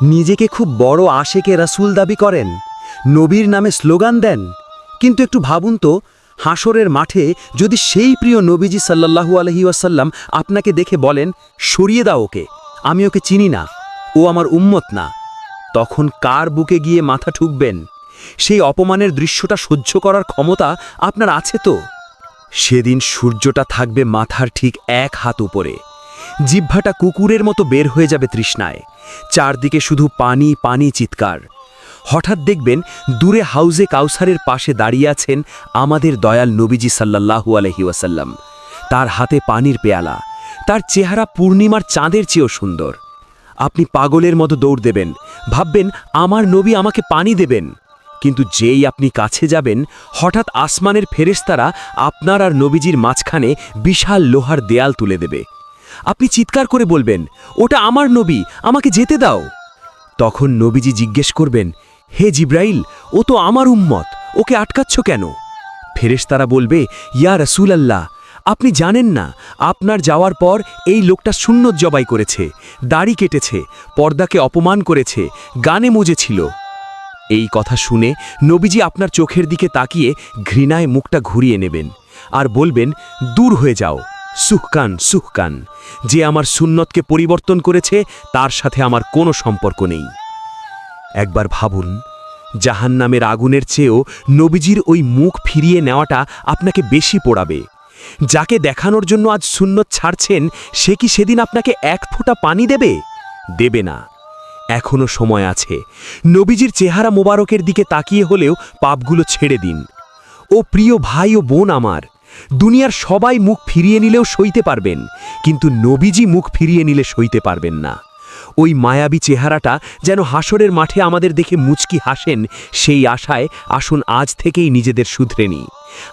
নিজেকে খুব বড় আশেকে রাসূল দাবি করেন, নবীর নামে স্লোগান দেন, কিন্তু একটু ভাবুন তো, হাসরের মাঠে যদি সেই প্রিয় নবীজি সাল্লাল্লাহু আলাইহি ওয়াসাল্লাম আপনাকে দেখে বলেন, সরিয়ে দাও ওকে, আমি ওকে চিনি না, ও আমার উম্মত না, তখন কার বুকে গিয়ে মাথা ঠুকবেন? সেই অপমানের দৃশ্যটা সহ্য করার ক্ষমতা আপনার আছে তো? সেদিন সূর্যটা থাকবে মাথার ঠিক 1 হাত উপরে, জিহ্বাটা কুকুরের মতো বের হয়ে যাবে তৃষ্ণায়, চারদিকে শুধু পানি পানি চিৎকার। হঠাৎ দেখবেন দূরে হাউজে কাউসারের পাশে দাঁড়িয়ে আছেন আমাদের দয়াল নবীজি সাল্লাল্লাহু আলাইহি ওয়াসাল্লাম। তার হাতে পানির পেয়ালা, তার চেহারা পূর্ণিমার চাঁদের চেয়েও সুন্দর। আপনি পাগলের মতো দৌড় দেবেন, ভাববেন আমার নবী আমাকে পানি দেবেন, কিন্তু যেই আপনি কাছে যাবেন, হঠাৎ আসমানের ফেরেশতারা আপনার আর নবীজির মাঝখানে বিশাল লোহার দেয়াল তুলে দেবে। আপনি চিৎকার করে বলবেন, ওটা আমার নবী, আমাকে যেতে দাও। তখন নবীজি জিজ্ঞেস করবেন, হে জিব্রাইল, ও তো আমার উম্মত, ওকে আটকাচ্ছ কেন? ফেরেশতারা বলবে, ইয়া রাসূলাল্লাহ, আপনি জানেন না, আপনার যাওয়ার পর এই লোকটা সুন্নত জবাই করেছে, দাড়ি কেটেছে, পর্দাকে অপমান করেছে, গানে মজেছিল। এই কথা শুনে নবীজি আপনার চোখের দিকে তাকিয়ে ঘৃণায় মুখটা ঘুরিয়ে নেবেন আর বলবেন, দূর হয়ে যাও, সুহকান সুহকান, যে আমার সুন্নতকে পরিবর্তন করেছে তার সাথে আমার কোনো সম্পর্ক নেই। একবার ভাবুন, জাহান্নামের আগুনের চেয়েও নবীজির ওই মুখ ফিরিয়ে নেওয়াটা আপনাকে বেশি পোড়াবে। যাকে দেখানোর জন্য আজ সুন্নত ছাড়ছেন, সে কি সেদিন আপনাকে 1 ফোঁটা পানি দেবে? দেবে না। এখনো সময় আছে, নবীজির চেহারা মোবারকের দিকে তাকিয়ে হলেও পাপগুলো ছেড়ে দিন। ও প্রিয় ভাই ও বোন আমার, দুনিয়ার সবাই মুখ ফিরিয়ে নিলেও সইতে পারবেন, কিন্তু নবীজি মুখ ফিরিয়ে নিলে সইতে পারবেন না। ওই মায়াবী চেহারাটা যেন হাসরের মাঠে আমাদের দেখে মুচকি হাসেন, সেই আশায় আসুন আজ থেকেই নিজেদের শুধরে নিই।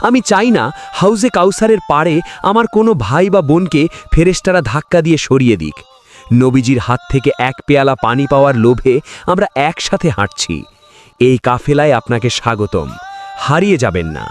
আমি চাই না হাউজে কাউসারের পাড়ে আমার কোনো ভাই বা বোনকে ফেরেশতারা ধাক্কা দিয়ে সরিয়ে দিক। নবীজির হাত থেকে 1 পেয়ালা পানি পাওয়ার লোভে আমরা একসাথে হাঁটছি। এই কাফেলায় আপনাকে স্বাগতম, হারিয়ে যাবেন না।